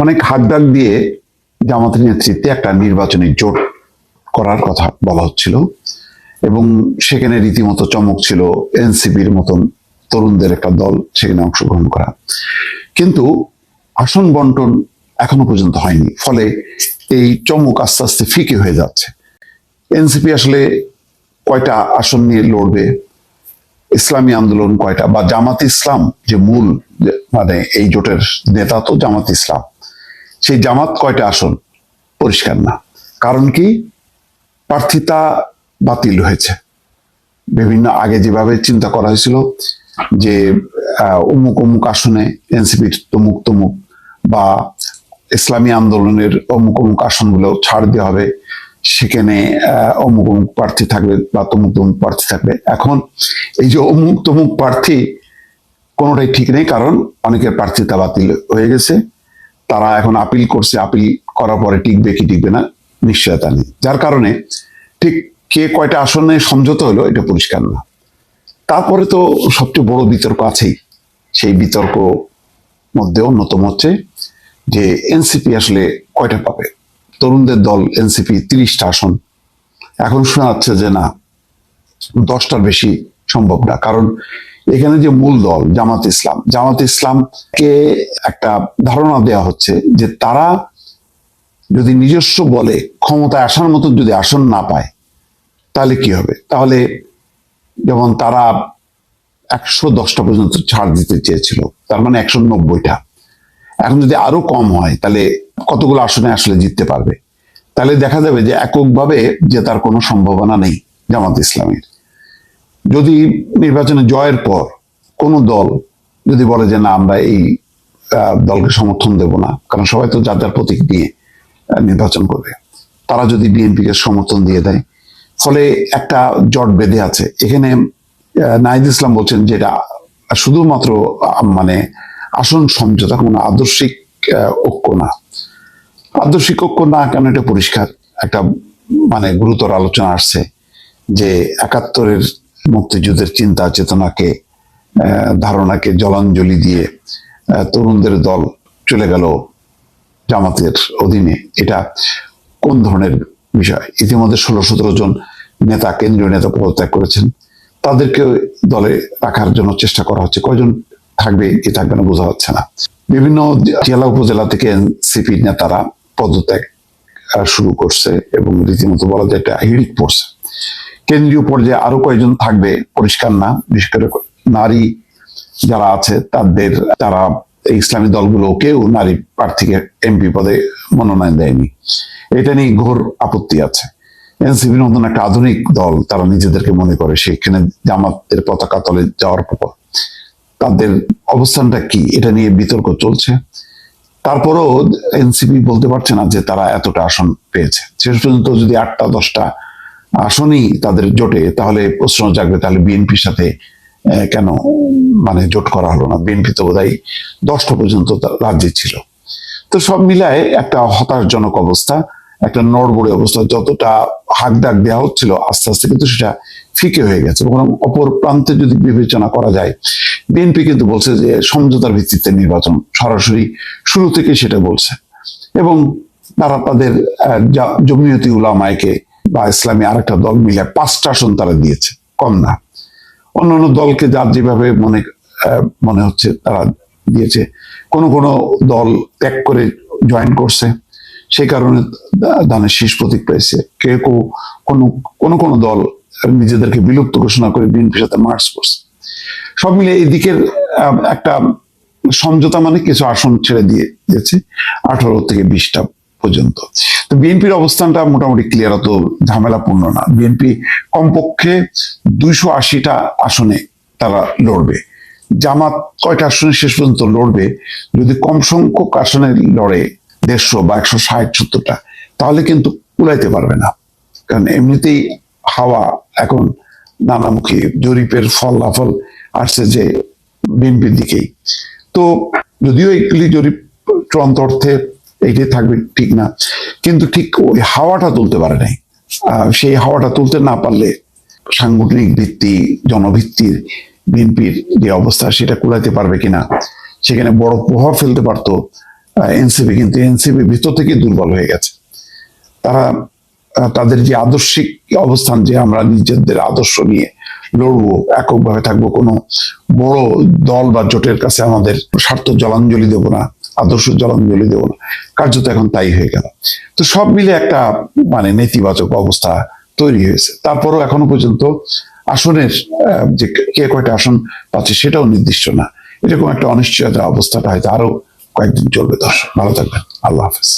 অনেক হাকডাক দিয়ে জামাতের নেতৃত্বে একটা নির্বাচনী জোট করার কথা বলা হচ্ছিল এবং সেখানে রীতিমতো চমক ছিল এনসিপির মতন তরুণদের একটা দল সেখানে অংশগ্রহণ করা, কিন্তু আসন বন্টন এখনো পর্যন্ত হয়নি। ফলে এই চমক আস্তে আস্তে ফিকে হয়ে যাচ্ছে। এনসিপি আসলে কয়টা আসন নিয়ে লড়বে, ইসলামী আন্দোলন কয়টা, বা জামাত ইসলাম যে মূল মানে এই জোটের নেতা তো জামাত ইসলাম, সেই জামাত কয়টা আসন পরিষ্কার না। কারণ কি, প্রার্থিতা বাতিল হয়েছে। বিভিন্ন আগে যেভাবে চিন্তা করা হয়েছিল যে অমুক অমুক আসনে এনসিপির তমুক তমুক বা ইসলামী আন্দোলনের অমুক অমুক আসনগুলো ছাড় দেওয়া হবে, সেখানে অমুক অমুক প্রার্থী থাকবে বা তমুক তমুক প্রার্থী থাকবে। এখন এই যে অমুক তমুক প্রার্থী কোনোটাই ঠিক নেই, কারণ অনেকের প্রার্থিতা বাতিল হয়ে গেছে। তারা এখন আপিল করছে, আপিল করার পরে টিকবে কি টিকবে না নিশ্চয়তা নেই। যার কারণে ঠিক কে কয়টা আসনে সমঝোতা হলো এটা পরিষ্কার না। তারপরে তো সবচেয়ে বড় বিতর্ক আছেই। সেই বিতর্ক মধ্যে অন্যতম হচ্ছে যে এনসিপি আসলে কয়টা পাবে। তরুণদের দল এনসিপি 30টা আসন, এখন শোনা যাচ্ছে যে না, 10টার বেশি সম্ভব না। কারণ এখানে যে মূল দল জামাত ইসলামকে একটা ধারণা দেওয়া হচ্ছে যে তারা যদি নিজস্ব বলে ক্ষমতায় আসার মতো যদি আসন না পায় তাহলে কি হবে। তাহলে যেমন তারা 110টা পর্যন্ত ছাড় দিতে চেয়েছিল, তার মানে 190টা। এখন যদি আরো কম হয় তাহলে কতগুলো আসনে আসলে জিততে পারবে। তাহলে দেখা যাবে যে এককভাবে জেতার কোনো সম্ভাবনা নেই জামাত ইসলামের। যদি নির্বাচনে জয়ের পর কোনো দল যদি বলে যে না, আমরা এই দলকে সমর্থন দেব না, কারণ সবাই তো যার যার প্রতীক নিয়ে নির্বাচন করবে, তারা যদি বিএনপিকে সমর্থন দিয়ে দেয়, ফলে একটা জট বেঁধে আছে এখানে। নাহিদ ইসলাম বলছেন যে এটা শুধুমাত্র মানে আসন সমঝোতা, কোনো আদর্শিক ঐক্য না। আদর্শিক ঐক্য না কেন, এটা পরিষ্কার। একটা মানে গুরুতর আলোচনা আসছে যে 71-এর মুক্তিযুদ্ধের চিন্তা চেতনাকে ধারণাকে জলাঞ্জলি দিয়ে তরুণদের দল চলে গেল জামাতের অধীনে। এটা কোন ধরনের বিষয়? ইতিমধ্যে 16-17 জন নেতা, কেন্দ্রীয় নেতা পদত্যাগ করেছেন, তাদেরকে দলে রাখার জন্য চেষ্টা করা হচ্ছে। কয়জন থাকবে কি থাকবে না বোঝা যাচ্ছে না। বিভিন্ন জেলা উপজেলা থেকে এনসিপি নেতারা পদত্যাগ শুরু করছে এবং রীতিমতো বলা যায় এটা হিড়িক পড়ছে। কেন্দ্রীয় পর্যায়ে আরো কয়েকজন থাকবে পরিষ্কার না। বিশেষ করে নারী যারা আছে তাদের, তারা ইসলামী দলগুলো কেউ নারী প্রার্থীকে এমপি পদে মনোনয়ন দেয়নি। এটা নিয়ে ঘোর আপত্তি আছে। এনসিপির মতন একটা আধুনিক দল, তারা নিজেদেরকে মনে করে সেখানে জামাতের পতাকা তলে যাওয়ার পর তাদের অবস্থানটা কি, এটা নিয়ে বিতর্ক চলছে। তারপরও এনসিপি বলতে পারছে না যে তারা এতটা আসন পেয়েছে। শেষ পর্যন্ত যদি 8টা 10টা আসনই তাদের জোটে, তাহলে প্রশ্ন জাগবে তাহলে বিএনপির সাথে কেন মানে জোট করা হলো না। বিএনপি তো বোধহয় 10টা পর্যন্ত রাজ্যে ছিল। তো সব মিলায় একটা হতাশজনক অবস্থা, একটা নড়বড়ে অবস্থা। যতটা হাকডাক দেওয়া হচ্ছিল আস্তে আস্তে কিন্তু সেটা ফিকে হয়ে গেছে। বরং অপর প্রান্তে যদি বিবেচনা করা যায়, বিএনপি কিন্তু বলছে যে সমঝোতার ভিত্তিতে নির্বাচন, সরাসরি শুরু থেকে সেটা বলছে। এবং তারা তাদের জমিয়তি উলামায়ে বা ইসলামী আরেকটা দল মিলে 5টা আসন তারা দিয়েছে, কম না। অন্যান্য দলকে যার যেভাবে মনে হচ্ছে তারা দিয়েছে। কোনো কোনো দল ত্যাগ করে জয়েন করছে, সেই কারণে দানের শীষ প্রতীক পেয়েছে। কেউ কেউ কোনো কোনো দল নিজেদেরকে বিলুপ্ত ঘোষণা করে বিএনপির সাথে মার্চ করছে। সব মিলে এই দিকের একটা সমঝোতা মানে কিছু আসন ছেড়ে দিয়েছে 18 থেকে 20টা পর্যন্ত। তো বিএনপির অবস্থানটা মোটামুটি ক্লিয়ার, অত ঝামেলাপূর্ণ না। বিএনপি কমপক্ষে 280টা আসনে তারা লড়বে। জামাত কয়টা আসনে শেষ পর্যন্ত লড়বে, যদি কম সংখ্যক আসনে লড়ে 150 বা 160-70টা, তাহলে কিন্তু কুলাইতে পারবে না। কারণ এমনিতেই হাওয়া এখন নানামুখী, জরিপের ফলাফল আসছে যে বিএনপির দিকেই। তো যদিও এগুলি জরিপ চূড়ান্ত অর্থে এইটাই থাকবে ঠিক না, কিন্তু ঠিক ওই হাওয়াটা তুলতে পারে নাই। সেই হাওয়াটা তুলতে না পারলে সাংগঠনিক ভিত্তি, জনভিত্তির বিএনপির যে অবস্থা সেটা কুলাইতে পারবে কিনা, সেখানে বড় প্রভাব ফেলতে পারতো এনসিপি, কিন্তু এনসিপি ভিতর থেকে দুর্বল হয়ে গেছে। তারা তাদের যে আদর্শিক অবস্থান, যে আমরা নিজেদের আদর্শ নিয়ে লড়বো, এককভাবে থাকবো, কোনো বড় দল বা জোটের কাছে আমাদের স্বার্থ জলাঞ্জলি দেব না, আদর্শ জলাঞ্জলি দেব না, কার্যত এখন তাই হয়ে গেল। তো সব মিলে একটা মানে নেতিবাচক অবস্থা তৈরি হয়েছে। তারপরও এখনো পর্যন্ত আসনের যে কে কয়টা আসন পাচ্ছে সেটাও নির্দিষ্ট না। এরকম একটা অনিশ্চয়তা অবস্থাটা হয়তো আরো কয়েকদিন চলবে। দর্শক ভালো থাকবেন, আল্লাহ হাফেজ।